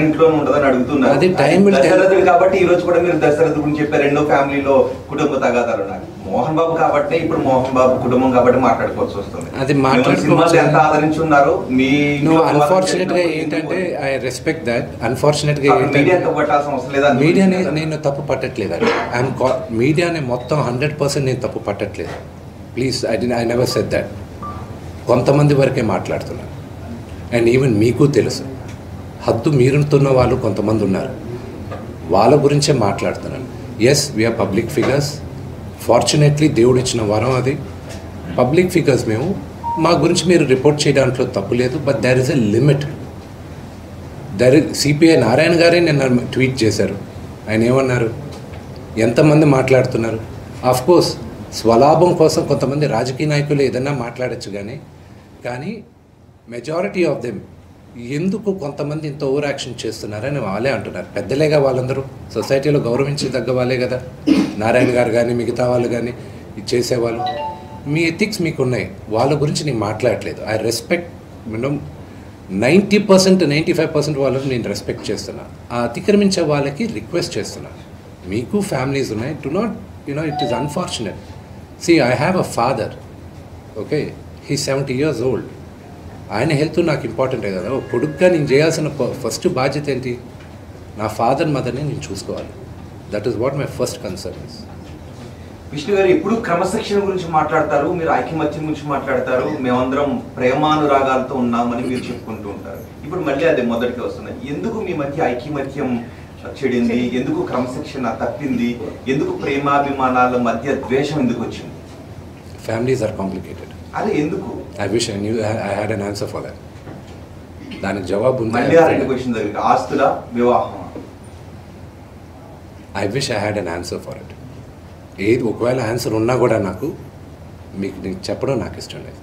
ఇంట్లోనే ఉండదని అడుగుతున్నారు. అది టైం దశరథుడు కాబట్టి ఈ రోజు కూడా మీరు దశరథుడు గురించి చెప్పారు. రెండో ఫ్యామిలీలో కుటుంబ తగాదాలు ఉన్నాయి. మోహన్ బాబు కాబట్టి ఇప్పుడు మోహన్ బాబు కుటుంబం కాబట్టి మాట్లాడుకోవాల్సి వస్తుంది. అది మాట్లాడుకోవచ్చు. ఎంత ఆదరించున్నారు మీ అన్ఫార్చునేట్ గా ఏంటంటే ఐ రెస్పెక్ట్ దట్. అన్ఫార్చునేట్ గా మీడియాతో పట్టాల్సిన అవసరం లేదా? మీడియాని నేను తప్పు పట్టట్లేదు. మీడియాని మొత్తం 100% నేను తప్పు పట్టట్లేదు. Please I never said that. కొంతమంది వరకే మాట్లాడుతున్నాను. అండ్ ఈవెన్ మీకు తెలుసు హద్దు మీరుతున్న వాళ్ళు కొంతమంది ఉన్నారు. వాళ్ళ గురించే మాట్లాడుతున్నాను. As we're public figures. Fortunately దేవుడు ఇచ్చిన వరం అది. పబ్లిక్ ఫిగర్స్ మేము. మా గురించి మీరు రిపోర్ట్ చేయడంలో తప్పు లేదు. But there is a limit. CPI Narayana గారే నిన్న ట్వీట్ చేశారు. ఆయన ఏమన్నారు? ఎంతమంది మాట్లాడుతున్నారు? ఆఫ్కోర్స్ స్వలాభం కోసం కొంతమంది రాజకీయ నాయకులు ఏదన్నా మాట్లాడచ్చు, కానీ మెజారిటీ ఆఫ్ దెమ్ ఎందుకు కొంతమంది ఇంత ఓవర్ యాక్షన్ చేస్తున్నారని వాళ్ళే అంటున్నారు. పెద్దలేగా వాళ్ళందరూ సొసైటీలో గౌరవించదగ్గ వాళ్ళే కదా. నారాయణ గారు కానీ మిగతా వాళ్ళు కానీ ఇది చేసేవాళ్ళు. మీ ఎథిక్స్ మీకు ఉన్నాయి. వాళ్ళ గురించి నేను మాట్లాడలేదు. ఐ రెస్పెక్ట్ 90%, 95% వాళ్ళని నేను రెస్పెక్ట్ చేస్తున్నాను. ఆ అతిక్రమించే వాళ్ళకి రిక్వెస్ట్ చేస్తున్నాను. మీకు ఫ్యామిలీస్ ఉన్నాయి. Do not it is unfortunate. See, I have a father, okay? He's 70 years old. ఆయన హెల్త్ నాకు ఇంపార్టెంటే కదా. కొడుకుగా నేను చేయాల్సిన ఫస్ట్ బాధ్యత ఏంటి? నా ఫాదర్ మదర్ని నేను చూసుకోవాలి. That is what my first concern is. Vishnu గారు ఎప్పుడు క్రమశిక్షణ గురించి మాట్లాడతారు, మీరు ఐకమత్యం గురించి మాట్లాడతారు. మేమందరం ప్రేమానురాగాలతో ఉన్నామని మీరు చెప్పుకుంటూ ఉంటారు. ఇప్పుడు మళ్ళీ అదే మొదటికి వస్తున్నాయి. ఎందుకు మీ మధ్య ఐకమత్యం చెడింది? ఎందుకు క్రమశిక్షణ తప్పింది? ఎందుకు ప్రేమాభిమానాల మధ్య ద్వేషం ఎందుకు వచ్చింది? Families are complicated. అదే ఎందుకు? I wish I had an answer for that. దానికి జవాబు ఉంది. మళ్ళీ ఆ రెండు క్వశ్చన్ దగ్గర ఆస్తుల వివాహం. I wish I had an answer for it. ఏది ఒకవేళ ఆన్సర్ ఉన్నా కూడా నాకు నీకు చెప్పడం నాకు ఇష్టం లేదు.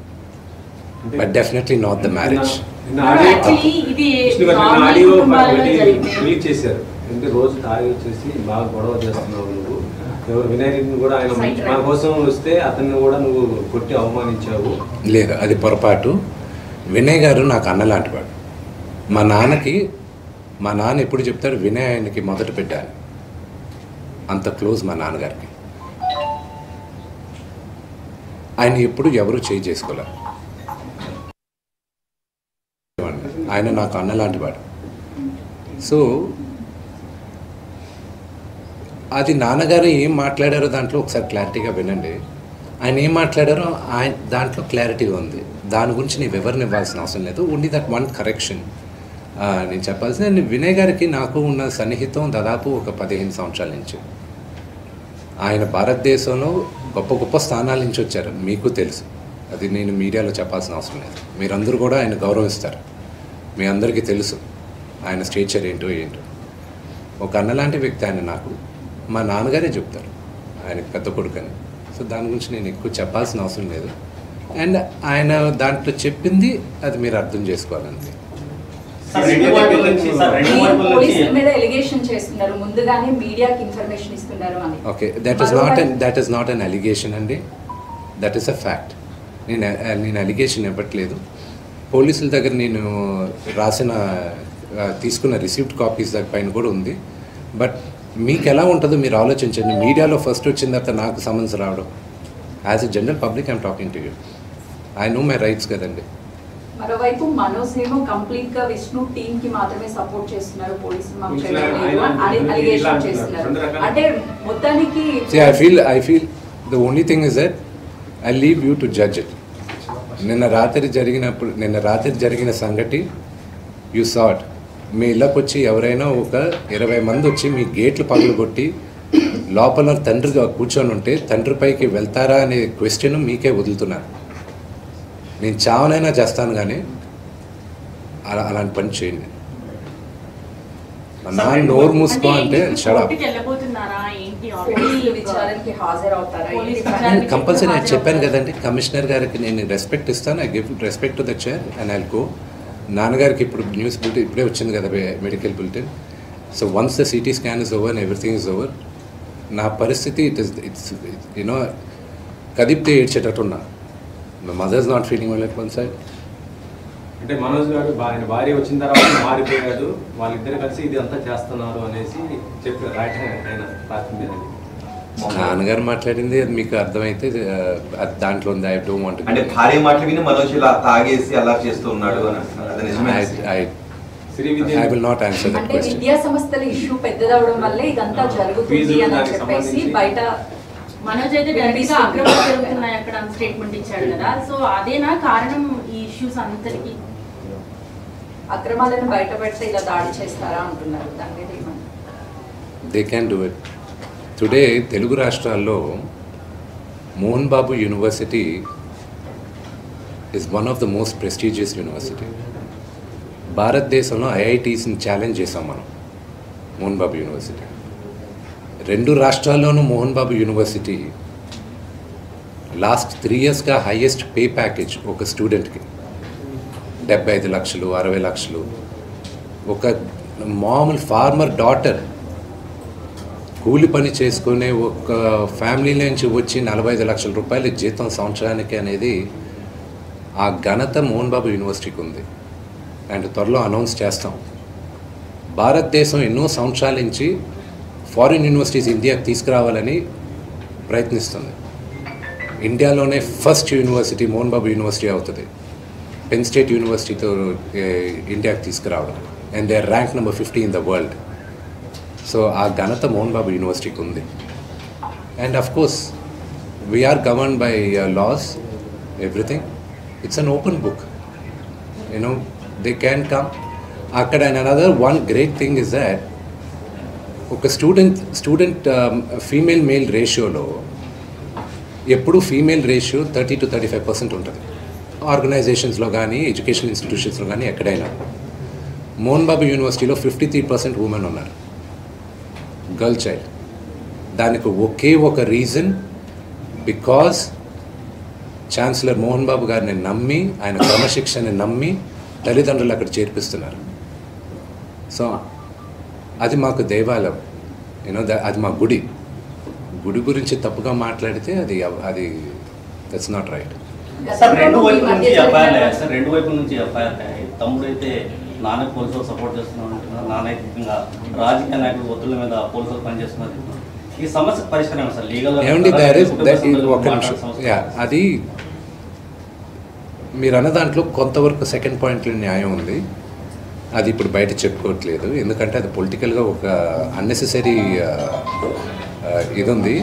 But definitely not the marriage. రోజు తాగి వచ్చేసి బాగా గొడవ చేస్తున్నావు నువ్వు. ఎవరు వినాయకుడిని కూడా ఆయన మన కోసం వస్తే అతన్ని కూడా నువ్వు కొట్టి అవమానించావు. లేదు, అది పొరపాటు. వినయ్ గారు నాకు అన్నలాంటి వాడు. మా నాన్న ఎప్పుడు చెప్తాడు, వినయ్ ఆయనకి మొదట పెట్టాలి. అంత క్లోజ్ మా నాన్నగారికి. ఆయన ఎప్పుడు ఎవరు చేయి చేసుకోలేరు. ఆయన నాకు అన్నలాంటి వాడు. సో అది నాన్నగారు ఏం మాట్లాడారో దాంట్లో ఒకసారి క్లారిటీగా వినండి. ఆయన ఏం మాట్లాడారో దాంట్లో క్లారిటీగా ఉంది. దాని గురించి నేను వివరణ ఇవ్వాల్సిన అవసరం లేదు. ఓన్లీ దట్ వన్ కరెక్షన్ నేను చెప్పాల్సింది. వినయ్ గారికి నాకు ఉన్న సన్నిహితం దాదాపు ఒక 15 సంవత్సరాల నుంచి. ఆయన భారతదేశంలో గొప్ప గొప్ప స్థానాల నుంచి వచ్చారు. మీకు తెలుసు. అది నేను మీడియాలో చెప్పాల్సిన అవసరం లేదు. మీరందరూ కూడా ఆయన గౌరవిస్తారు. మీ అందరికీ తెలుసు ఆయన స్టేచర్ ఏంటో. ఒక అన్నలాంటి వ్యక్తి ఆయన నాకు. మా నాన్నగారే చెప్తారు ఆయనకు పెద్ద కొడుకని. సో దాని గురించి నేను ఎక్కువ చెప్పాల్సిన అవసరం లేదు. అండ్ ఆయన దాంట్లో చెప్పింది అది మీరు అర్థం చేసుకోవాలంతే. Okay, that is not an allegation అండి. That is a fact. నేను అలిగేషన్ ఇవ్వట్లేదు. పోలీసుల దగ్గర నేను తీసుకున్న రిసీప్ట్ కాపీస్ దగ్గర పైన కూడా ఉంది. బట్ మీకు ఎలా ఉంటుందో మీరు ఆలోచించండి. మీడియాలో ఫస్ట్ వచ్చిన తర్వాత నాకు సమన్స్ రావడం. As a general public I'm talking to you. I know my rights కదండి. మరోవైపు మనోజ్ ఏమో కంప్లీట్ గా విష్ణు టీమ్ కి మాత్రమే సపోర్ట్ చేస్తున్నారు, పోలీసులు అలిగేషన్ చేస్తున్నారు. అంటే మొత్తానికి I feel the only thing is that I leave you to judge it. నిన్న రాత్రి జరిగిన సంగతి యూ సాట్. మీ ఇళ్ళకి వచ్చి ఎవరైనా ఒక 20 మంది వచ్చి మీ గేట్లు పగలు కొట్టి లోపల తండ్రిగా కూర్చొని ఉంటే తండ్రిపైకి వెళ్తారా అనే క్వశ్చన్ మీకే వదులుతున్నారు. నేను చావనైనా చేస్తాను, కానీ అలాంటి పని చేయండి. నా నోరు మూసుకో అంటే కంపల్సరీ. నేను చెప్పాను కదండి, కమిషనర్ గారికి నేను రెస్పెక్ట్ ఇస్తాను. I give respect to the chair and I'll go. నాన్నగారికి ఇప్పుడు న్యూస్ బులెటిన్ ఇప్పుడే వచ్చింది కదా, medical bulletin. So once the CT scan is over and everything is over, నా పరిస్థితి ఇట్స్ యూనో కదిపితే ఏడ్చేటట్టున్నా. My mother is not feeling well at one side, అంటే మనోజ్ గారు ఆయన భార్య వచ్చిన తర్వాత మారిపోయాడు, వాళ్ళిద్దరు కలిసి ఇది అంతా చేస్తున్నారు అనేసి చెప్పారు ఆయన రాత్రి మీద. నాన్నగారు మాట్లాడింది అది మీకు అర్థమైతే అది దాంట్లో ఉంది. ఐ డోంట్ వాంట్ అంటే భార్య మాటలు విని మనోజ్ ఇలా తాగేసి అలా చేస్తూ ఉన్నాడు అని అంటున్నారు. అది నిజమే? I will not answer that అంటే question. విద్యా సంస్థల ఇష్యూ పెద్దదవడం వల్లే ఇదంతా జరుగుతుంది అని చెప్పేసి బయట మనోజ్ అయితే డైరెక్ట్గా అక్రమాలు జరుగుతున్నాయి అక్కడ స్టేట్మెంట్ ఇచ్చాడు కదా, సో అదేనా కారణం ఈ ఇష్యూస్ అంతటికి? అక్రమాలను బయట పెడితే ఇలా దాడి చేస్తారా అంటున్నారు, దాని మీద ఏమన్నా? They can do it. Today Telugu రాష్ట్రాల్లో Mohan Babu university is one of the most prestigious university. భారతదేశంలో ఐఐటీస్ని ఛాలెంజ్ చేసాం మనం మోహన్ బాబు యూనివర్సిటీ. 2 రాష్ట్రాల్లోనూ మోహన్ బాబు యూనివర్సిటీ లాస్ట్ 3 ఇయర్స్గా హైయెస్ట్ పే ప్యాకేజ్ ఒక స్టూడెంట్కి 75 లక్షలు 60 లక్షలు. ఒక మామూలు ఫార్మర్ డాటర్ కూలి పని చేసుకునే ఒక ఫ్యామిలీ నుంచి వచ్చి 45 లక్షల రూపాయల జీతం సంవత్సరానికి అనేది ఆ ఘనత మోహన్ బాబు యూనివర్సిటీకి ఉంది. అండ్ త్వరలో అనౌన్స్ చేస్తాం. భారతదేశం ఎన్నో సంవత్సరాల నుంచి ఫారిన్ యూనివర్సిటీస్ ఇండియాకి తీసుకురావాలని ప్రయత్నిస్తుంది. ఇండియాలోనే first university Mohan Babu university అవుతుంది. పెన్ స్టేట్ యూనివర్సిటీతో ఇండియాకి తీసుకురావడం. And they are rank number 50 in the world. So ఆ ఘనత మోహన్ బాబు యూనివర్సిటీకి ఉంది. And of course we're governed by laws, everything. It's an open book, you know, they can come. అక్కడ and another one great thing is that ఒక student female male రేషియోలో ఎప్పుడు female ratio 30 to 35% ఉంటుంది. ఆర్గనైజేషన్స్లో కానీ ఎడ్యుకేషన్ ఇన్స్టిట్యూషన్స్లో కానీ ఎక్కడైనా. మోహన్ బాబు యూనివర్సిటీలో 53% ఉమెన్ ఉన్నారు, గర్ల్ చైల్డ్. దానికి ఒకే ఒక reason, because chancellor Mohan Babu గారిని నమ్మి, ఆయన క్రమశిక్షణని నమ్మి తల్లిదండ్రులు అక్కడ చేర్పిస్తున్నారు. సో అది మాకు దేవాలయం, యూనో, అది మా గుడి. గుడి గురించి తప్పుగా మాట్లాడితే అది దట్స్ నాట్ రైట్. సార్ రెండు వైపుల నుంచి ఎఫ్ఐఆర్ తమ్ముడు అయితే నాన్న పోలీసులు సపోర్ట్ చేస్తున్నారు అంటున్నారు, నానైతికంగా రాజకీయ నాయకులు ఒత్తిళ్ల మీద పోలీసులు పనిచేస్తున్నారు. ఈ సమస్య పరిష్కారం సార్ లీగల్ అది మీరు అన్న దాంట్లో కొంతవరకు సెకండ్ పాయింట్లో న్యాయం ఉంది. అది ఇప్పుడు బయట చెప్పుకోవట్లేదు, ఎందుకంటే అది పొలిటికల్గా ఒక అన్నెసెసరీ ఇది ఉంది.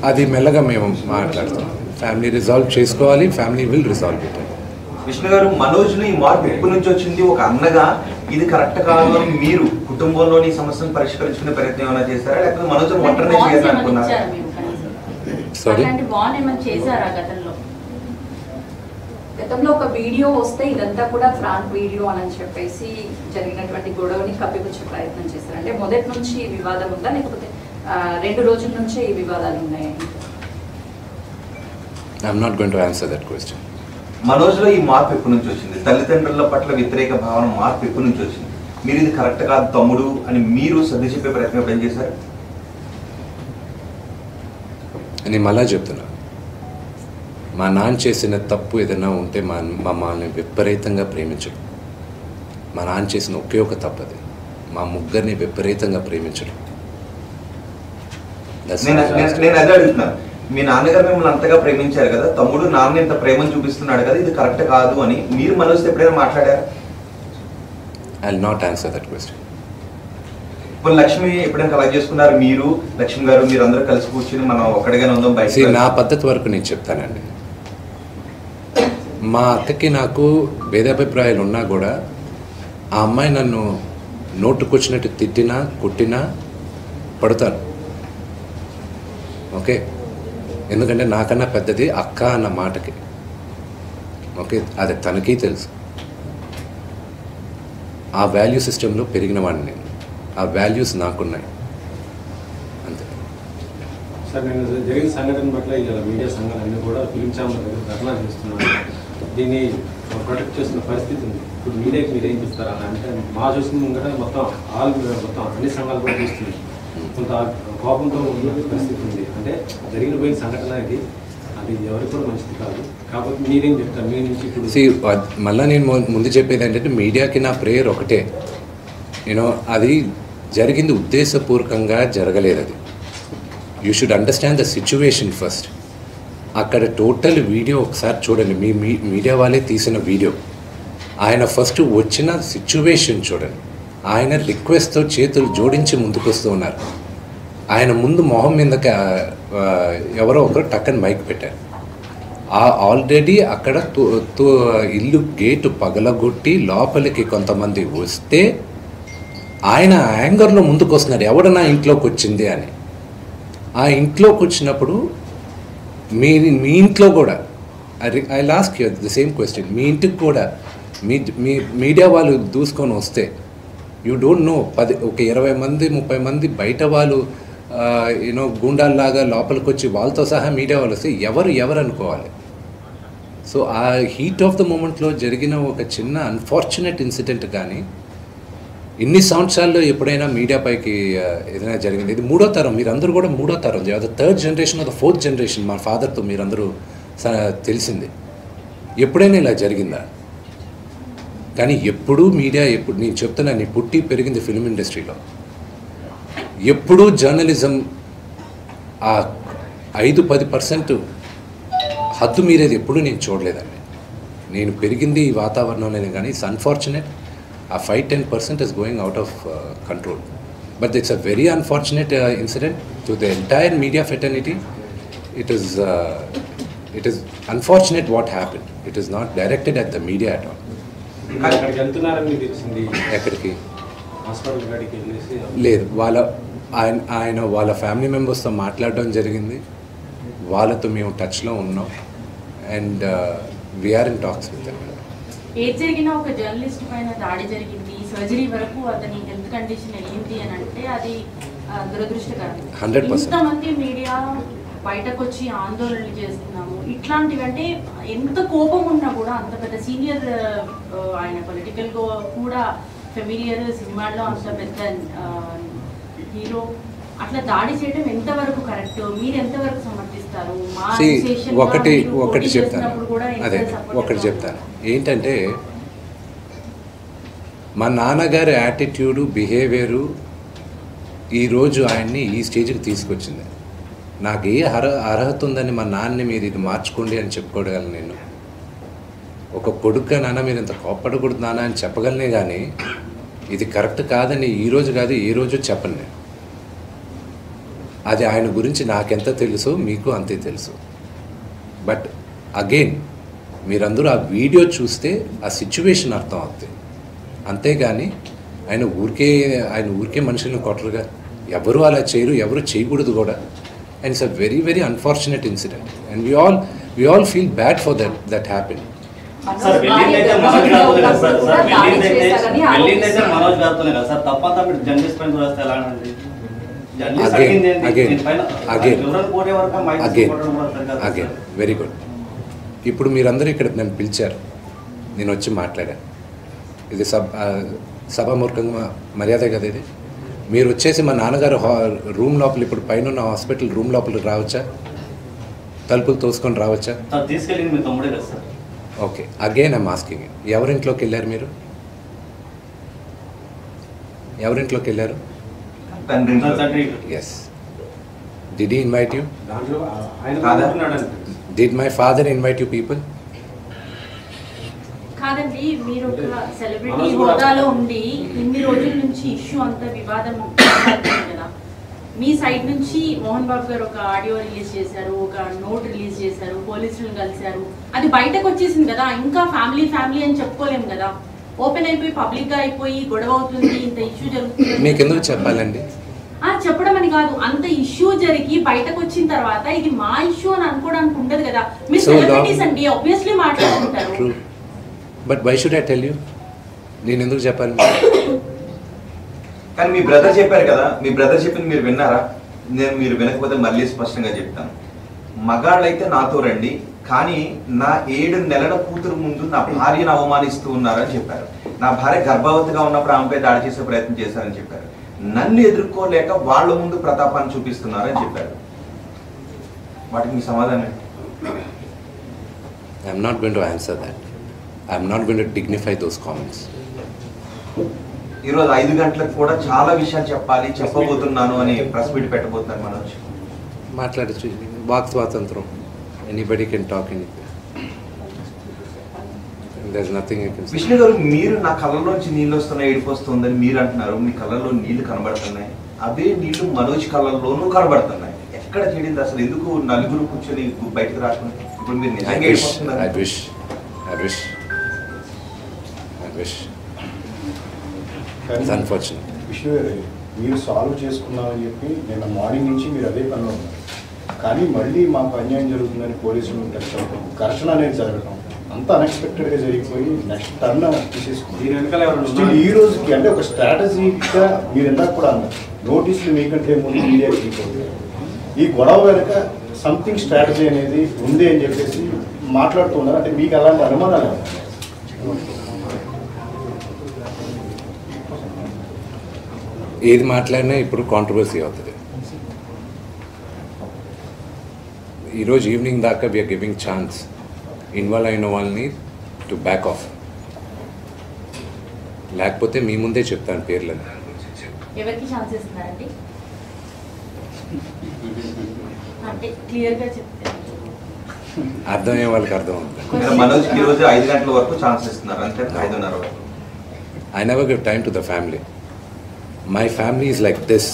అది మెల్లగా మేము మాట్లాడుతాం. ఫ్యామిలీ రిజాల్వ్ చేసుకోవాలి, family will resolve it. Vishnu గారు, మనోజ్ను ఈ మార్పు ఎప్పటి నుంచి వచ్చింది? ఒక అన్నగా ఇది కరెక్ట్ కాదు అని మీరు కుటుంబంలోని సమస్యను పరిష్కరించుకునే ప్రయత్నం ఏమైనా చేశారా, లేకపోతే మనోజ్ ఒంటరినే చేయాలనుకున్నారా? సారీ, గతంలో ఒక వీడియో వస్తే ఇదంతా కూడా ఫ్రాంక్ వీడియో అని చెప్పేసి జరిగినటువంటి గొడవని కప్పిపుచ్చే ప్రయత్నం చేశారు. అంటే మొదటి నుంచి ఈ వివాదం ఉందా, లేకపోతే 2 రోజుల నుంచే ఈ వివాదాలు ఉన్నాయా? I'm not going to answer that question. మనోజ్లో ఈ మార్పు ఎప్పటి నుంచి వచ్చింది? తల్లిదండ్రుల పట్ల వ్యతిరేక భావన మార్పు ఎప్పటి నుంచి వచ్చింది? మీరు ఇది కరెక్ట్ కాదు తమ్ముడు అని మీరు సర్ది చెప్పే ప్రయత్నం ఎప్పుడు ఏం చేశారు? నేను మళ్ళా చెప్తున్నా, మా నాన్న చేసిన తప్పు ఏదైనా ఉంటే మమ్మల్ని విపరీతంగా ప్రేమించడం. మా నాన్న చేసిన ఒకే ఒక తప్పు అది, మా ముగ్గురిని విపరీతంగా ప్రేమించడం. నేను అదే అడుగుతున్నాను. మీ నాన్నగారు మిమ్మల్ని అంతగా ప్రేమించారు కదా, తమ్ముడు నాన్న ఇంత ప్రేమను చూపిస్తున్నాడు కదా, ఇది కరెక్ట్ కాదు అని మీరు మనోజ్ ఎప్పుడైనా మాట్లాడారు? I will not answer that question. ఇప్పుడు లక్ష్మి ఎప్పుడైనా కలెక్ట్ చేసుకున్నారు? మీరు లక్ష్మి గారు మీరు అందరూ కలిసి కూర్చుని మనం ఒక్కడిగానే ఉందాం బయట? నా పద్ధతి వరకు నేను చెప్తానండి. మా అక్కకి నాకు భేదాభిప్రాయాలు ఉన్నా కూడా ఆ అమ్మాయి నన్ను నోటుకొచ్చినట్టు తిట్టినా కొట్టినా పడతాను. ఓకే, ఎందుకంటే నాకన్నా పెద్దది అక్క అన్న మాటకి. ఓకే, అది తనకి తెలుసు. ఆ వాల్యూ సిస్టంలో పెరిగిన వాడిని నేను, ఆ వాల్యూస్ నాకున్నాయి అంతే. సార్, నేను జరిగిన సంఘటన పట్ల ఇలా మీడియా సంఘాలన్నీ కూడా ఫిలిం ఛాంబర్ దగ్గర ధర్నా చేస్తున్నాను. దీన్ని ప్రొటెక్ట్ చేస్తున్న పరిస్థితి ఉంది. ఇప్పుడు మీడియాకి మీరు ఏం చెప్తారా అంటే, మా చూసిన ముంగట మొత్తం అన్ని సంఘాలు కూడా చూస్తుంది. కొంత కోపంతో ఉన్న పరిస్థితి ఉంది. అంటే జరిగిపోయిన సంఘటన ఇది, అంటే ఇది ఎవరికి కూడా మంచిది కాదు. కాబట్టి మీరేం చెప్తారు మీ నుంచి ఇప్పుడు? సి మళ్ళీ నేను ముందు చెప్పేది ఏంటంటే మీడియాకి నా ప్రేయర్ ఒకటే, అది జరిగింది ఉద్దేశపూర్వకంగా జరగలేదు. అది you should understand the situation first. అక్కడ టోటల్ వీడియో ఒకసారి చూడండి, మీ మీడియా వాళ్ళే తీసిన వీడియో. ఆయన ఫస్ట్ వచ్చిన సిచ్యువేషన్ చూడండి. ఆయన రిక్వెస్ట్తో చేతులు జోడించి ముందుకు వస్తూ ఉన్నారు. ఆయన ముందు మొహం మీద ఎవరో ఒకరు టక్కని మైక్ పెట్టారు. ఆల్రెడీ అక్కడ ఇల్లు గేటు పగలగొట్టి లోపలికి కొంతమంది వస్తే ఆయన యాంగర్లో ముందుకు వస్తున్నారు, ఎవడు నా ఇంట్లోకి వచ్చింది అని. ఆ ఇంట్లోకి వచ్చినప్పుడు మీ ఇంట్లో కూడా I last you the same question, మీ ఇంటికి కూడా మీ మీడియా వాళ్ళు దూసుకొని వస్తే యూ డోంట్ నో, ఒక 20 మంది 30 మంది బయట వాళ్ళు గూండాల్లాగా లోపలికి వచ్చి వాళ్ళతో సహా మీడియా వాళ్ళు వస్తే ఎవరు అనుకోవాలి. సో ఆ హీట్ ఆఫ్ ద మూమెంట్లో జరిగిన ఒక చిన్న అన్ఫార్చునేట్ ఇన్సిడెంట్ కానీ ఇన్ని సంవత్సరాల్లో ఎప్పుడైనా మీడియా పైకి ఏదైనా జరిగింది? ఇది 3వ తరం, మీరందరూ కూడా 3వ తరం, the 3rd generation the 4th generation. మా ఫాదర్తో మీరందరూ తెలిసింది. ఎప్పుడైనా ఇలా జరిగిందా? కానీ ఎప్పుడూ మీడియా, నేను చెప్తున్నా, నేను పుట్టి పెరిగింది ఫిల్మ్ ఇండస్ట్రీలో, ఎప్పుడూ జర్నలిజం ఆ 5-10% హద్దు మీరేది ఎప్పుడూ నేను చూడలేదండి. నేను పెరిగింది ఈ వాతావరణంలోనే. కానీ ఇట్స్ అన్ఫార్చునేట్, ఆ 5-10% is going out of control. But it's a very unfortunate incident to the entire media fraternity. It is unfortunate what happened. It is not directed at the media at all. అక్కడికి వెళ్తున్నారని తెలిసింది. ఎక్కడికి? Hospital కాడికి వెళ్ళేసి లేదు, ఆయన వాళ్ళ family మెంబర్స్తో మాట్లాడడం జరిగింది. వాళ్ళతో మేము టచ్లో ఉన్నాం and we're in talks with them. ఏది జరిగినా ఒక జర్నలిస్ట్ పైన దాడి జరిగింది, సర్జరీ వరకు అతని హెల్త్ కండిషన్ వెళ్ళింది అని అంటే అది దురదృష్టకరం. 100%. ఇంతమంది మీడియా బయటకు వచ్చి ఆందోళనలు చేస్తున్నాము, ఇట్లాంటివి అంటే ఎంత కోపం ఉన్నా కూడా, అంత పెద్ద సీనియర్ ఆయన పొలిటికల్ కూడా ఫెమిలియర్, సినిమాల్లో అంత పెద్ద హీరో అట్లా దాడి చేయడం ఎంతవరకు కరెక్ట్? మీరు ఎంతవరకు సమర్థిస్తారు? ఒకటి చెప్తాను ఏంటంటే, మా నాన్నగారి యాటిట్యూడు, బిహేవియరు ఈరోజు ఆయన్ని ఈ స్టేజ్కి తీసుకొచ్చింది. నాకు ఏ అర్హత ఉందని మా నాన్నని మీరు ఇది మార్చుకోండి అని చెప్పుకోగలను. నేను ఒక కొడుకుగా, నాన్న మీరు ఇంత కోప్పడకూడదు నాన్న అని చెప్పగలనే కానీ ఇది కరెక్ట్ కాదని ఈరోజు కాదు ఏ రోజు చెప్పను నేను. అది ఆయన గురించి నాకెంత తెలుసో మీకు అంతే తెలుసు. బట్ అగైన్ మీరందరూ ఆ వీడియో చూస్తే ఆ సిచ్యువేషన్ అర్థం అవుతుంది. అంతేగాని ఆయన ఊరికే మనుషులను కొట్టరుగా. ఎవరు అలా చేయరు, ఎవరు చేయకూడదు కూడా. And it's a very very unfortunate incident and we all feel bad for that happened. Sir వెళ్ళిందైతే మనోజ్ గారితోనే కదా సార్, వెళ్ళిందైతే మనోజ్ గారితోనే కదా సార్. తప్పంతా మీరు జర్నలిస్ట్ పైన చూస్తే ఎలా అండి? Again very good. ఇప్పుడు మీరందరూ ఇక్కడ నన్ను పిలిచారు, నేను వచ్చి మాట్లాడాను. ఇది సభామూర్ఖంగా మర్యాద కదా ఇది. మీరు వచ్చేసి మా నాన్నగారు రూమ్ లోపల, ఇప్పుడు పైన ఉన్న హాస్పిటల్ రూమ్ లోపలికి రావచ్చా? తలుపులు తోసుకొని రావచ్చా? తీసుకెళ్ళింది మీ తమ్ముడే కదా sir. Okay, again I'm asking, ఎవరింట్లోకి వెళ్ళారు మీరు? ఎవరింట్లోకి వెళ్ళారు? Yes. Did he invite you? Did my father invite you people? కాదండి, మీరు ఒక సెలబ్రిటీ హోదాలో ఉండి ఇన్ని రోజుల నుంచి ఇష్యూ అంతా వివాదం కదా. మీ సైడ్ నుంచి మోహన్ బాబు గారు ఒక ఆడియో రిలీజ్ చేశారు, ఒక నోట్ రిలీజ్ చేశారు, పోలీసులను కలిశారు, అది బయటకు వచ్చేసింది కదా. ఇంకా ఫ్యామిలీ అని చెప్పుకోలేము కదా. ఓపెన్ అయిపోయి పబ్లిక్ గా అయిపోయి గొడవ అవుతుంది, ఇంత ఇష్యూ జరుగుతుంది. మీకు ఎందుకు చెప్పాలండి? చెప్పడం అని కాదు, అంత ఇష్యూ జరిగి బయటకు వచ్చిన తర్వాత ఇది మా ఇష్యూ అని అనుకోవడానికి ఉండదు కదా. మీరు సెలబ్రిటీస్ అండి, ఆబ్వియస్లీ మాట్లాడుకుంటారు. But why should I tell you? నేను ఎందుకు చెప్పాలి? కానీ మీ బ్రదర్ చెప్పారు కదా, మీ బ్రదర్ చెప్పింది మీరు విన్నారా? మీరు వినకపోతే మళ్ళీ స్పష్టంగా చెప్తాను. మగాళ్ళైతే నాతో రండి, కానీ నా 7 నెలల కూతురు ముందు నా భార్యను అవమానిస్తూ ఉన్నారని చెప్పారు. నా భార్య గర్భవతిగా ఉన్నప్పుడు ఆమెపై దాడి చేసే ప్రయత్నం చేశారని చెప్పారు. నన్ను ఎదుర్కోలేక వాళ్ళ ముందు ప్రతాపాన్ని చూపిస్తున్నారని చెప్పారు. వాటికి మీ సమాధానం? I'm not going to answer that. I'm not going to dignify those comments. ఈరోజు 5 గంటలకు కూడా చాలా విషయాలు చెప్పబోతున్నాను అని ప్రెస్ మీట్ పెట్టబోతున్నారు మనోజ్. మాట్లాడచ్చు, వాక్ స్వాతంత్రం, anybody can talk anything. There's nothing I can say. Vishnu గారు, మీరు నా కళ్ళలోంచి నీళ్ళు వస్తున్నాయి, ఏడుపు వస్తుందని మీరు అంటున్నారు, మీ కళ్ళల్లో నీళ్లు కనబడుతున్నాయి, అదే నీళ్లు మనోజ్ కళ్ళల్లోనూ కనబడుతున్నాయి. ఎక్కడ చెడింది అసలు? ఎందుకు నలుగురు కూర్చొని బయటకు రాకుండా ఇప్పుడు మీరు నిజంగా ఏడిపోతున్నారు? I wish. It's unfortunate. Vishnu గారు, మీరు సాల్వ్ చేసుకున్నామని చెప్పి నిన్న మార్నింగ్ నుంచి మీరు అదే పనిలో ఉన్నారు, కానీ మళ్ళీ మాకు అన్యాయం జరుగుతుందని పోలీసులు టచ్ అవ్వడం, ఘర్షణ అనేది జరగడం అంత అన్ఎక్స్పెక్టెడ్గా జరిగిపోయి నెక్స్ట్ టర్న్ తీసేసుకుంది. దీని వెనకాల ఎవరు స్టిల్ ఈ రోజుకి అంటే ఒక స్ట్రాటజీగా మీరు ఎందాక కూడా అన్నారు, నోటీసులు మీకంటే ముందు మీడియా ఈ గొడవ వెనక సంథింగ్ స్ట్రాటజీ అనేది ఉంది అని చెప్పేసి మాట్లాడుతున్నారు. అంటే మీకు అలాంటి అనుమానాలు ఏది మాట్లాడినా ఇప్పుడు కాంట్రవర్సీ అవుతుంది. ఈరోజు ఈవినింగ్ దాకా వీఆర్ గివింగ్ ఛాన్స్ ఇన్వాల్వ్ అయిన వాళ్ళని టు బ్యాక్ ఆఫ్. లేకపోతే మీ ముందే చెప్తాను పేర్లను. ఎవరికి ఛాన్స్ ఇస్తున్నారండి అంటే క్లియర్గా చెప్తే అర్థమయ్యే వాళ్ళకి అర్థం అవుతుంది. మనోజ్కి ఈరోజు 5 గంటల వరకు ఛాన్స్ ఇస్తున్నారు, అంటే 5:30 వరకు. I never give time to the family. My family is like this.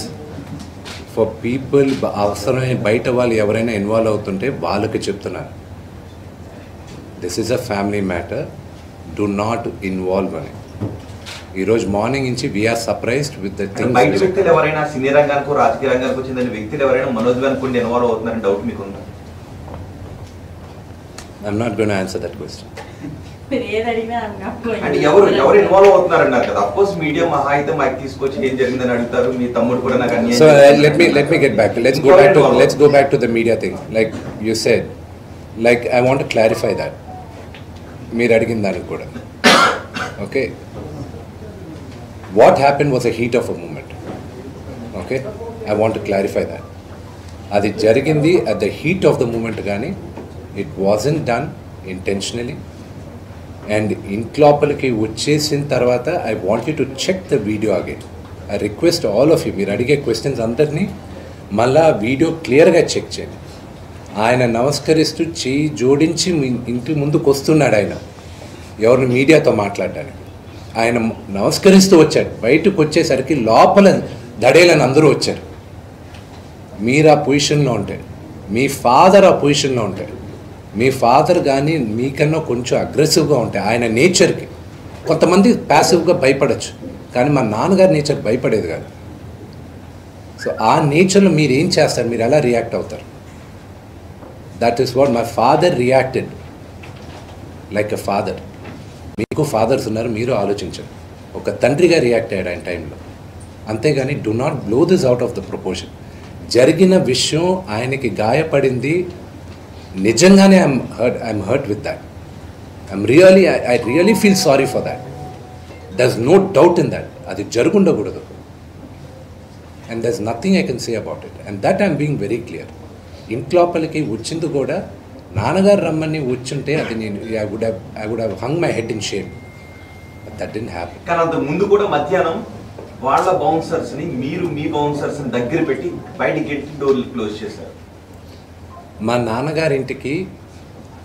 For people, అవసరమైన బయట వాళ్ళు ఎవరైనా ఇన్వాల్వ్ అవుతుంటే వాళ్ళకి చెప్తున్నారు, this is a family matter, do not involve అని. ఈరోజు మార్నింగ్ నుంచి we're surprised with the things. బయట వ్యక్తులు ఎవరైనా సినీ రంగానికి రాజకీయ రంగానికి వచ్చిన వ్యక్తులు ఎవరైనా మనోజ్ అనుకుంటే ఇన్వాల్వ్ అవుతున్నారని డౌట్ మీకు ఉందా? I'm not going to answer that question. మీరు ఏది అడిగినా అంటే ఎవరు ఇన్వాల్వ్ అవుతున్నారన్నారు కదా. అఫ్కోర్స్ మీడియా మహా అయితే మైక్ తీసుకొచ్చి ఏం జరిగిందని అడుగుతారు. మీ తమ్ముడు కూడా నాకు అన్యాయం. So let me get back. Let's go back to the media thing. Like you said, like I want to clarify that. మీరు అడిగిన దానికి కూడా. Okay. What happened was a heat of a moment. Okay. I want to clarify that. అది జరిగింది at the heat of the moment కానీ it wasn't done intentionally. And ఇంట్లోపలికి వచ్చేసిన తర్వాత I want you to check the video again. I request all of you, మీరు అడిగే questions అందరినీ మళ్ళా వీడియో క్లియర్గా చెక్ చేయండి. ఆయన నమస్కరిస్తూ చేయి జోడించి ఇంటి ముందుకు వస్తున్నాడు. ఆయన ఎవరిని మీడియాతో మాట్లాడడానికి ఆయన నమస్కరిస్తూ వచ్చాడు. బయటకు వచ్చేసరికి లోపల దడేలని అందరూ వచ్చారు. మీరు ఆ పొజిషన్లో ఉంటే, మీ ఫాదర్ ఆ పొజిషన్లో ఉంటాడు, మీ ఫాదర్ కానీ మీకన్నా కొంచెం అగ్రెసివ్గా ఉంటాయి ఆయన నేచర్కి. కొంతమంది ప్యాసివ్గా భయపడచ్చు, కానీ మా నాన్నగారి నేచర్ భయపడేది కాదు. సో ఆ నేచర్లో మీరు ఏం చేస్తారు, మీరు ఎలా రియాక్ట్ అవుతారు? That is what my father reacted like a father. మీకు ఫాదర్స్ ఉన్నారు, మీరు ఆలోచించండి. ఒక తండ్రిగా రియాక్ట్ అయ్యాడు ఆయన టైంలో. అంతేగాని do not blow this out of the proportion. జరిగిన విషయం ఆయనకి గాయపడింది నిజంగానే. I'm hurt with that. I really feel sorry for that. There's no doubt in that. అది జరుగుండకూడదు. And there's nothing I can say about it. And that I'm being very clear. ఇంట్లోపలికి వచ్చింది కూడా నాన్నగారు రమ్మని వచ్చుంటే అది నేను I would have hung my head in shame. That didn't happen. కానీ అంత ముందు కూడా మధ్యాహ్నం వాళ్ళ బౌన్సర్స్ని మీరు మీ బౌన్సర్స్ని దగ్గర పెట్టి బయటికి గెట్టి డోర్లు క్లోజ్ చేశారు. మా నాన్నగారింటికి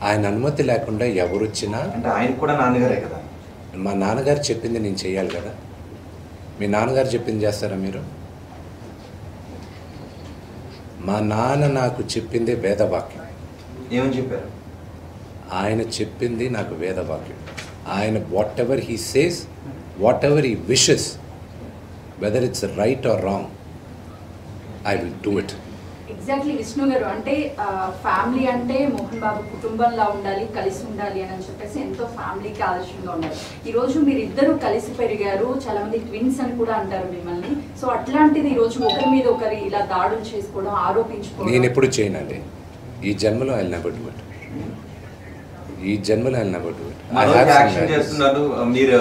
ఆయన అనుమతి లేకుండా ఎవరు వచ్చినా, అంటే ఆయన కూడా నాన్నగారే కదా. మా నాన్నగారు చెప్పింది నేను చేయాలి కదా. మీ నాన్నగారు చెప్పింది చేస్తారా మీరు? మా నాన్న నాకు చెప్పింది వేదవాక్యం. ఏమని చెప్పారు? ఆయన చెప్పింది నాకు వేదవాక్యం. ఆయన what ever he says, what ever he wishes, whether it's right are wrong, I will do it. Exactly Vishnu గారు, అంటే ఫ్యామిలీ అంటే మోహన్ బాబు కుటుంబంలా ఉండాలి, కలిసి ఉండాలి అని చెప్పేసి ఎంతో ఫ్యామిలీకి ఆదర్శంగా ఉండాలి. ఈరోజు మీరు ఇద్దరు కలిసి పెరిగారు, చాలా మంది ట్విన్స్ అని కూడా అంటారు మిమ్మల్ని. సో అట్లాంటిది ఈరోజు ఒకరి మీద ఒకరి ఇలా దాడులు చేసుకోవడం, ఆరోపించుకోవడం నేను ఎప్పుడు చేయనండి. ఈ జన్మలో ఐ నెవర్ డూ ఇట్. ఈ జన్మలో I never do it. Action చేస్తున్నారు మీరు,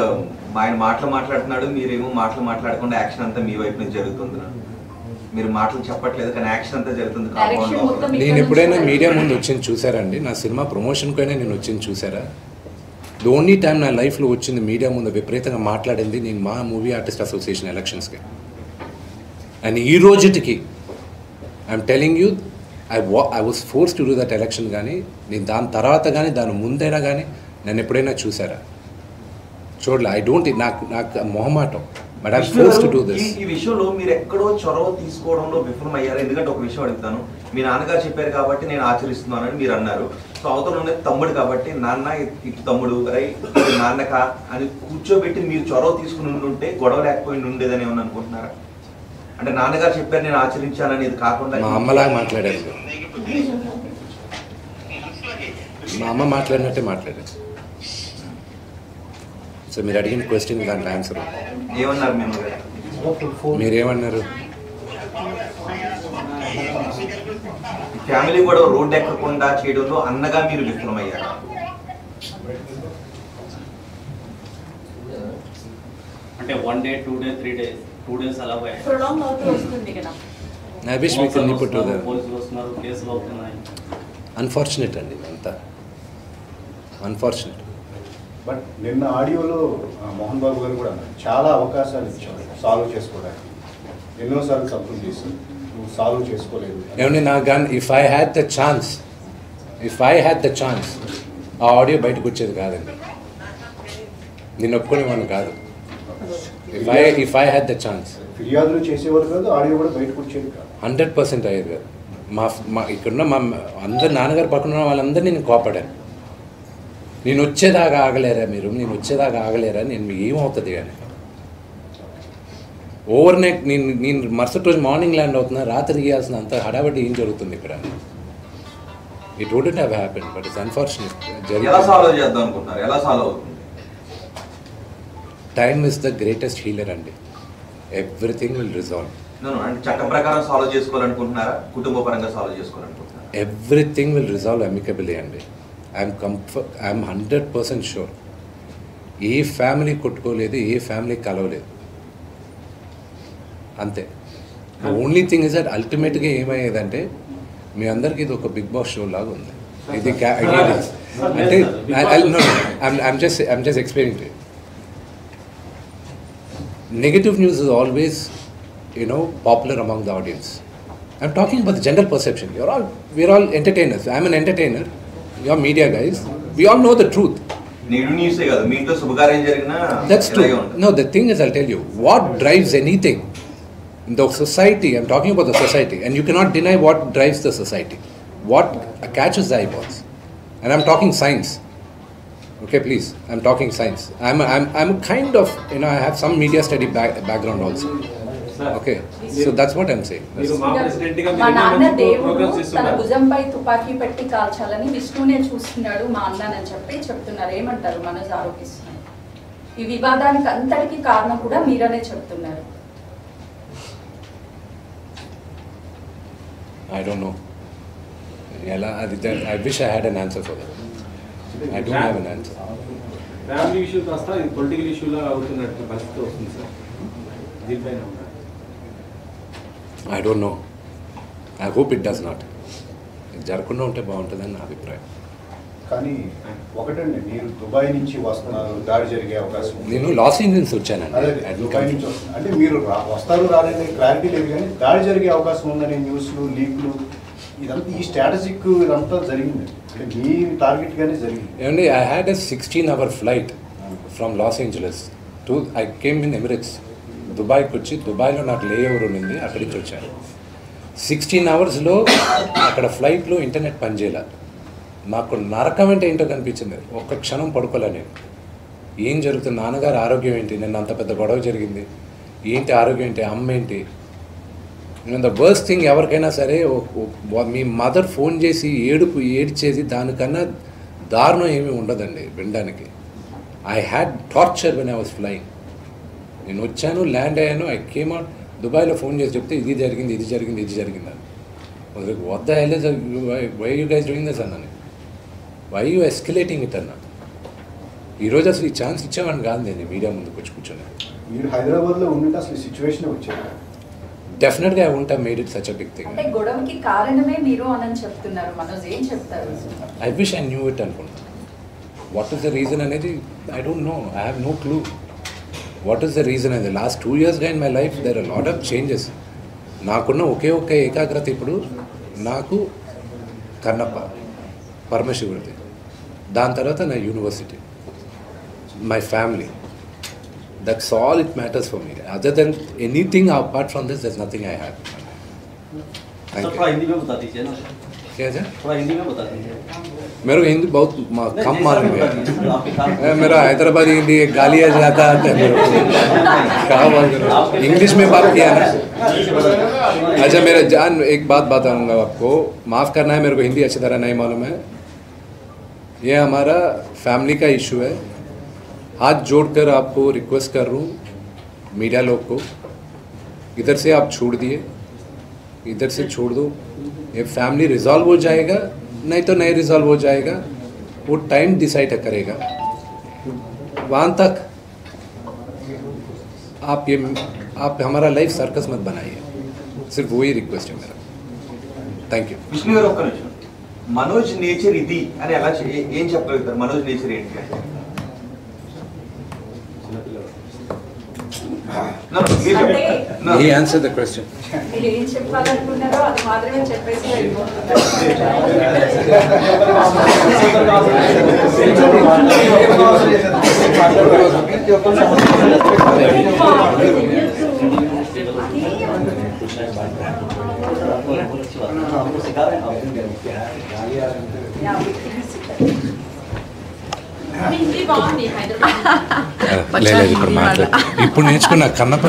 ఆయన మాటలు మాట్లాడుతున్నాడు, మీరేమో మాటలు మాట్లాడకుండా యాక్షన్ అంతా మీ వైపు నుంచి జరుగుతుంది. మీరు మాటలు చెప్పట్లేదు కానీ యాక్షన్ అంతా జరుగుతుంది Direction compound మొత్తం లోపల. నేను ఎప్పుడైనా మీడియా ముందు వచ్చింది చూసారండి? నా సినిమా ప్రమోషన్కైనా నేను వచ్చింది చూసారా? ది ఓన్లీ టైం నా లైఫ్లో వచ్చింది మీడియా ముందు విపరీతంగా మాట్లాడింది నేను మా మూవీ ఆర్టిస్ట్ అసోసియేషన్ ఎలక్షన్స్కి. అండ్ ఈ రోజుటికి I'm telling you I was force to do that election. కానీ నేను దాని తర్వాత కానీ దాని ముందైనా కానీ నన్ను ఎప్పుడైనా చూసారా? చూడలే. ఐ డోంట్ నాకు మొహమాటం. But I force to do this. ఈ విషయంలో మీరు ఎక్కడో చొరవ తీసుకోవడంలో విఫలమయ్యారు. ఎందుకంటే ఒక విషయం అడుగుతాను, మీ నాన్నగారు చెప్పారు కాబట్టి నేను ఆచరిస్తున్నానని మీరు అన్నారు. సో అవతల ఉన్నది తమ్ముడు కాబట్టి నాన్న ఇటు తమ్ముడు రైట్ నాన్నక అని కూర్చోబెట్టి మీరు చొరవ తీసుకుని ఉంటే గొడవ లేకపోయి ఉండేదని ఏమని అనుకుంటున్నారా? అంటే నాన్నగారు చెప్పారు నేను ఆచరించానని కాకుండా మా అమ్మలాగా మాట్లాడారు. మా అమ్మ మాట్లాడినట్టే మాట్లాడారు. సో మీరు అడిగిన క్వశ్చన్ దాంట్లో ఆన్సర్ ఏమన్నారు మేము? మీరేమన్నారు? ఫ్యామిలీ కూడా రోడ్డు ఎక్కకుండా చేయడంలో అన్నగా మీరు విఫలమయ్యారు. అంటే 1 day 2 days 3 days 2 days అలా ప్రొలాంగ్ అవుతూ వస్తుంది కదా. I wish we can put to that. పోలీసులు వస్తున్నారు, కేసులు అవుతున్నాయి. అన్ఫార్చునేట్ అండి అంతా అన్ఫార్చునేట్. బట్ నిన్న ఆడియోలో మోహన్ బాబు గారు కూడా అన్నారు, చాలా అవకాశాలు ఇచ్చారు సాల్వ్ చేసుకోవడానికి, ఎన్నోసార్లు తప్పులు చేసి నువ్వు సాల్వ్ చేసుకోలేదు. ఏమండి నాకు కానీ if I had the chance ఆ ఆడియో బయటకు వచ్చేది కాదండి. నేను ఒప్పుకునేవాడిని కాదు. If I had the chance ఫిర్యాదులు చేసేవారు కాదు, ఆడియో కూడా బయటకు వచ్చేది కాదు. 100% అయ్యేది కాదు. మా ఇక్కడున్న మా అందరు నాన్నగారు పక్కన ఉన్న వాళ్ళందరినీ నేను కోపడాను. నేను వచ్చేదాకా ఆగలేరా మీరు, నేను వచ్చేదాకా ఆగలేరా, నేను మీకు ఏమవుతుంది కానీ ఓవర్ నైట్ నేను మరుసటి రోజు మార్నింగ్ ల్యాండ్ అవుతున్నా, రాత్రి గీయాల్సిన అంత హడాబడి ఏం జరుగుతుంది ఇక్కడ. It wouldn't have happen but it's unfortunate. ఎలా సాల్వ్ చేద్దాం అనుకుంటున్నారు? ఎలా సాల్వ్ అవుతుంది? Time is the greatest healer అండి. Everything will resolve. అంటే చట్టం ప్రకారం సాల్వ్ చేసుకోవాలనుకుంటున్నారా, కుటుంబ పరంగా సాల్వ్ చేసుకోవాలనుకుంటున్నారా? ఎవ్రీథింగ్ విల్ రిజాల్వ్ అమికబుల్లీ అండి. I'm 100% sure. ఏ ఫ్యామిలీ కొట్టుకోలేదు, ఏ ఫ్యామిలీ కలవలేదు, అంతే. ఓన్లీ థింగ్ ఇస్ దట్ అల్టిమేట్గా ఏమయ్యేదంటే మీ అందరికీ ఇది ఒక బిగ్ బాస్ షో లాగా ఉంది. ఇది అంటే I'm just explaining to you. Negative news is always, popular among the audience. I'm talking about the general perception. We're all entertainers. I'm an entertainer. You're media guys. We all know the truth. నేడు న్యూసే కాదు, మీ ఇంట్లో శుభకార్యం జరిగినా That's true. No, the thing is, I'll tell you, what drives anything in the society, I'm talking about the society, and you cannot deny what drives the society. What catches the eyeballs. And I'm talking science. Okay, please. I'm talking science. I'm kind of, I have some media study background also. Okay, so that's what I'm saying. మా నాన్న దేవుడు తన భుజంపై తుపాకీ పెట్టి కాల్చాలని విష్ణునే చూస్తున్నాడు మా అన్నని చెప్పి చెప్తున్నారు. ఏమంటారు మనోజ్ ఆరోపిస్తున్నారు? ఈ వివాదానికి అంతటికి కారణం కూడా మీరనే చెప్తున్నారు. I don't know. I wish I had an answer for that. I don't have an answer. Family issue కాస్త ఇది పొలిటికల్ ఇష్యూలా అవుతున్నట్టు పరిస్థితి వస్తుంది సార్, దీనిపైన I don't know. I hope it does not. జరగకుండా ఉంటే బాగుంటుందని నా అభిప్రాయం. కానీ ఒకటండి, మీరు దుబాయ్ నుంచి వస్తున్నారు, దాడి జరిగే అవకాశం ఉంది. నేను లాస్ ఏంజల్స్ వచ్చానండి. అదే దుబాయ్ నుంచి వస్తున్నారు అంటే మీరు వస్తారు రాలేని క్లారిటీ లేదు, కానీ దాడి జరిగే అవకాశం ఉందనే న్యూస్లు లీక్లు ఇదంతా ఈ స్ట్రాటజిక్ ఇదంతా జరిగింది, అంటే మీ టార్గెట్ గానే జరిగింది. ఏమండి, I had a 16-hour flight from Los Angeles to I came in Emirates. దుబాయ్కి వచ్చి దుబాయ్లో నాకు లేఓవర్ ఉండింది, అక్కడి నుంచి వచ్చాను. 16 అవర్స్లో అక్కడ ఫ్లైట్లో ఇంటర్నెట్ పనిచేయాల. నాకు నరకం అంటే ఏంటో కనిపించింది. ఒక్క క్షణం పడుకోలే నేను. ఏం జరుగుతుంది, నాన్నగారు ఆరోగ్యం ఏంటి, నిన్న అంత పెద్ద గొడవ జరిగింది ఏంటి, ఆరోగ్యం ఏంటి, అమ్మ ఏంటి. ద వర్స్ట్ థింగ్ ఎవరికైనా సరే మీ మదర్ ఫోన్ చేసి ఏడ్చేది దానికన్నా దారుణం ఏమీ ఉండదండి వినడానికి. I had torture when I was flying. నేను వచ్చాను, ల్యాండ్ అయ్యాను, ఐ కేమ్ అవుట్. దుబాయ్లో ఫోన్ చేసి చెప్తే ఇది జరిగింది అని. What the hell is why you guys doing this అన్నాను. వై యూ ఎస్కలేటింగ్ ఇట్ అన్నా. ఈరోజు అసలు ఈ ఛాన్స్ ఇచ్చేవాడిని కాదు నేను మీడియా ముందుకు వచ్చి కూర్చొని. మీరు హైదరాబాద్లో ఉండింటే అసలు సిచ్యువేషన్ వచ్చేది. డెఫినెట్గా I won't have made it such a big thing. అంటే గొడవకి కారణమే మీరు అని చెప్తున్నారు మనోజ్, ఏం చెప్తారు? I wish I knew it అనుకుంటా. వాట్ ఈస్ ద రీజన్ అనేది I don't know, I have no clue what is the reason అనేది. Last 2 years in my life there are lot of changes. నాకున్న ఒకే ఒక్క ఏకాగ్రత ఇప్పుడు నాకు కన్నప్ప, పరమశివుడిది, దాని తర్వాత నా university, my family. That's all it matters for me. Other than anything apart from this దర్స్ nothing I have. Sir थोड़ा हिंदी में बता दीजिए ना। क्या है? थोड़ा हिंदी में बता दीजिए। मेरे को हिंदी बहुत कम मालूम है। मेरा हैदराबादी हिंदी गालिया जाता है मेरे को। क्या बात कर रहे हो? इंग्लिश में बात किया ना। अच्छा मेरा जान, एक बात बताऊंगा आपको, माफ़ करना है, मेरे को हिंदी अच्छी तरह नहीं मालूम है। ये हमारा फैमिली का इशू है। हाथ जोड़कर आपको रिक्वेस्ट कर रहा हूँ मीडिया लोग को, इधर से आप छोड़ दिए, इधर से छोड़ दो। ये फैमिली रिजॉल्व हो जाएगा, नहीं तो नहीं रिजॉल्व हो जाएगा, वो टाइम डिसाइड करेगा। वहाँ तक आप हमारा लाइफ सर्कस मत बनाइए, सिर्फ वही रिक्वेस्ट है मेरा। Thank you. విష్ణు గారు ఒక్క నిమిషం, మనోజ్ నేచర్ ఇది అని ఎలా ఏం చెప్పగలుగుతారు? మనోజ్ నేచర్ ఏంటి? He answered the question. మీరు ఏం చెప్పాలనుకున్నారో అది మాత్రమే చెప్పేసి हिंदी बाగుంది హైదరాబాద్. లేదు ఇప్పుడు మాట్లాడు. ఇప్పుడు నేర్చుకున్న కన్నప్ప